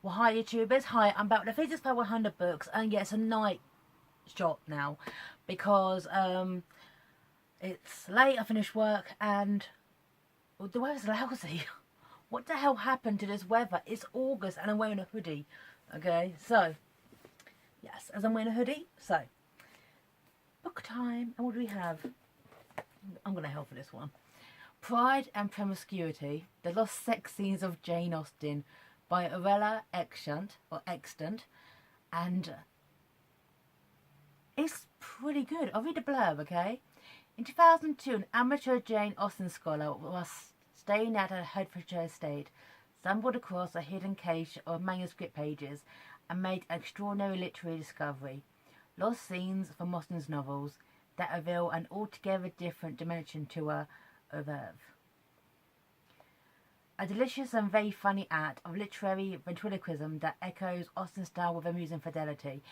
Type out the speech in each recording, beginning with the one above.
Well, hi YouTubers, hi, I'm back with the Physics 100 books, and yeah, it's a night shot now, because it's late, I finished work, and well, the weather's lousy. What the hell happened to this weather? It's August, and I'm wearing a hoodie, okay, so, yes, as I'm wearing a hoodie, so, book time, and what do we have? I'm gonna help for this one. Pride and Promiscuity, The Lost Sex Scenes of Jane Austen, by Arielle Eckstut, and it's pretty good. I'll read the blurb, okay? In 2002, an amateur Jane Austen scholar was staying at her Hertfordshire estate, stumbled across a hidden cache of manuscript pages, and made an extraordinary literary discovery. Lost scenes from Austen's novels that reveal an altogether different dimension to her oeuvre. A delicious and very funny act of literary ventriloquism that echoes Austen's style with amusing fidelity.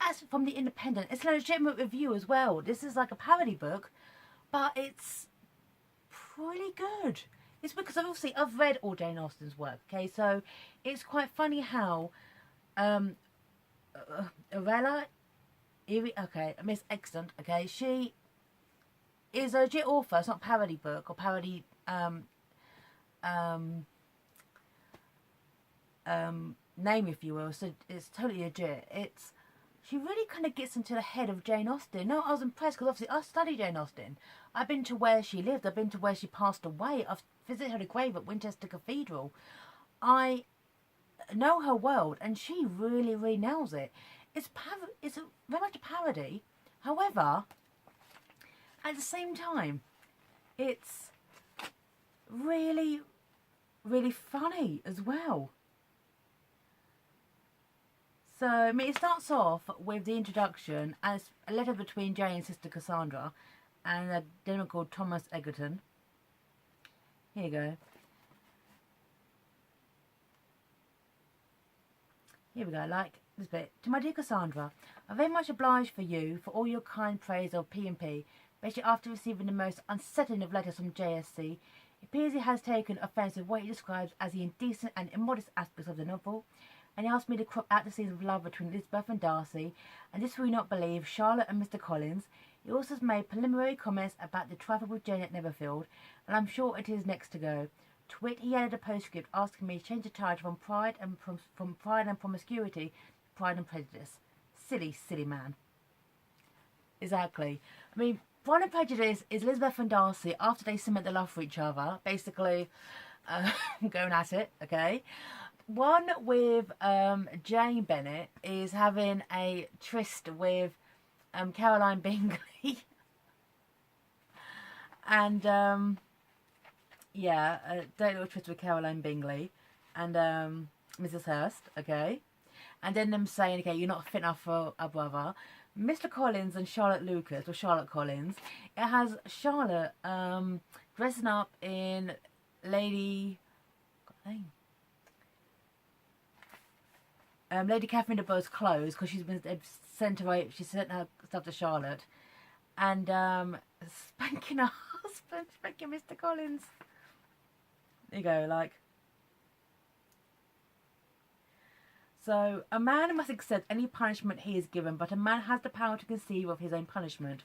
As from The Independent, it's a legitimate review as well. This is like a parody book, but it's pretty good. It's because obviously I've read all Jane Austen's work, okay? So it's quite funny how Arielle, Miss Eckstut, okay, she is a legit author. It's not a parody book or parody name, if you will. So it's totally legit. She really kind of gets into the head of Jane Austen. No, I was impressed because obviously I studied Jane Austen. I've been to where she lived. I've been to where she passed away. I've visited her grave at Winchester Cathedral. I know her world, and she really, really nails it. It's very much a parody. However, at the same time, it's really, really funny as well. So, I mean, it starts off with the introduction as a letter between Jane and sister Cassandra and a gentleman called Thomas Egerton. Here you go. Here we go, like this bit. To my dear Cassandra, I'm very much obliged for you for all your kind praise of P&P, especially after receiving the most unsettling of letters from JSC. It appears he has taken offence with what he describes as the indecent and immodest aspects of the novel, and he asked me to crop out the scenes of love between Elizabeth and Darcy, and this will you not believe, Charlotte and Mr. Collins. He also has made preliminary comments about the traffic with Jane at Netherfield, and I'm sure it is next to go. To wit, he added a postscript asking me to change the title from Pride and Promiscuity to Pride and Prejudice. Silly, silly man. Exactly. I mean, Pride and Prejudice is Elizabeth and Darcy after they cement their love for each other, basically going at it, okay? One with Jane Bennet is having a tryst with Caroline Bingley. And yeah, a dirty little tryst with Caroline Bingley and Mrs. Hurst, okay? And then them saying, okay, you're not fit enough for a brother. Mr. Collins and Charlotte Lucas, or Charlotte Collins, it has Charlotte dressing up in Lady Catherine de Bourgh's clothes because she's been sent away. She sent her stuff to Charlotte, and spanking her husband, spanking Mr. Collins. There you go, like. So, a man must accept any punishment he is given, but a man has the power to conceive of his own punishment.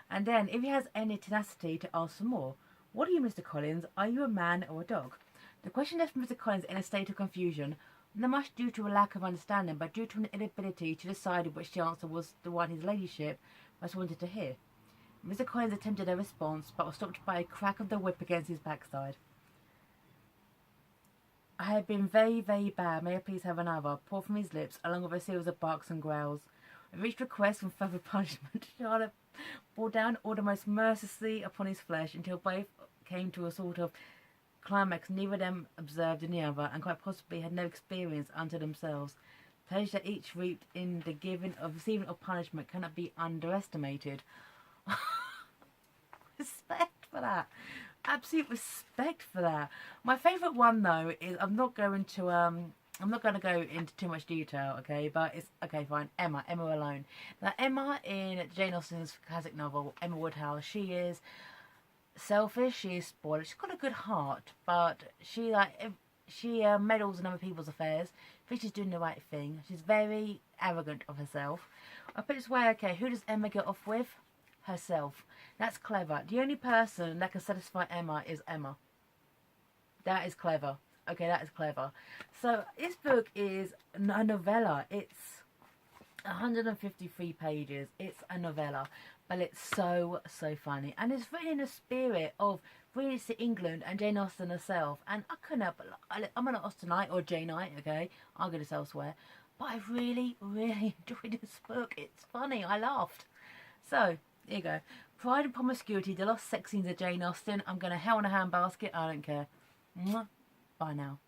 And then, if he has any tenacity, to ask for more. What are you, Mr. Collins? Are you a man or a dog? The question left Mr. Collins in a state of confusion, not much due to a lack of understanding, but due to an inability to decide which the answer was the one his ladyship most wanted to hear. Mr. Collins attempted a response, but was stopped by a crack of the whip against his backside. I have been very, very bad. May I please have another? Poured from his lips, along with a series of barks and growls. With each request for further punishment, Charlotte bore down order most mercilessly upon his flesh until both came to a sort of climax neither of them observed in the other, and quite possibly had no experience unto themselves. The pleasure that each reaped in the receiving of punishment cannot be underestimated. Respect for that. Absolute respect for that. My favourite one though is I'm not going to go into too much detail, okay, but it's okay, fine. Emma alone. Now Emma in Jane Austen's classic novel, Emma Woodhouse, she is selfish, she is spoiled, she's got a good heart, but she she meddles in other people's affairs. I think she's doing the right thing. She's very arrogant of herself. I put it this way, okay, who does Emma get off with? Herself. That's clever. The only person that can satisfy Emma is Emma. That is clever. Okay, that is clever. So this book is a novella. It's 153 pages. It's a novella, but it's so funny, and it's written in the spirit of really to England and Jane Austen herself. And I couldn't help but I'm an Austenite or Janeite. Okay, I'll get this elsewhere, but I really enjoyed this book. It's funny. I laughed. So here you go. Pride and Promiscuity, the lost sex scenes of Jane Austen. I'm gonna hell in a handbasket. I don't care. Mwah. Bye now.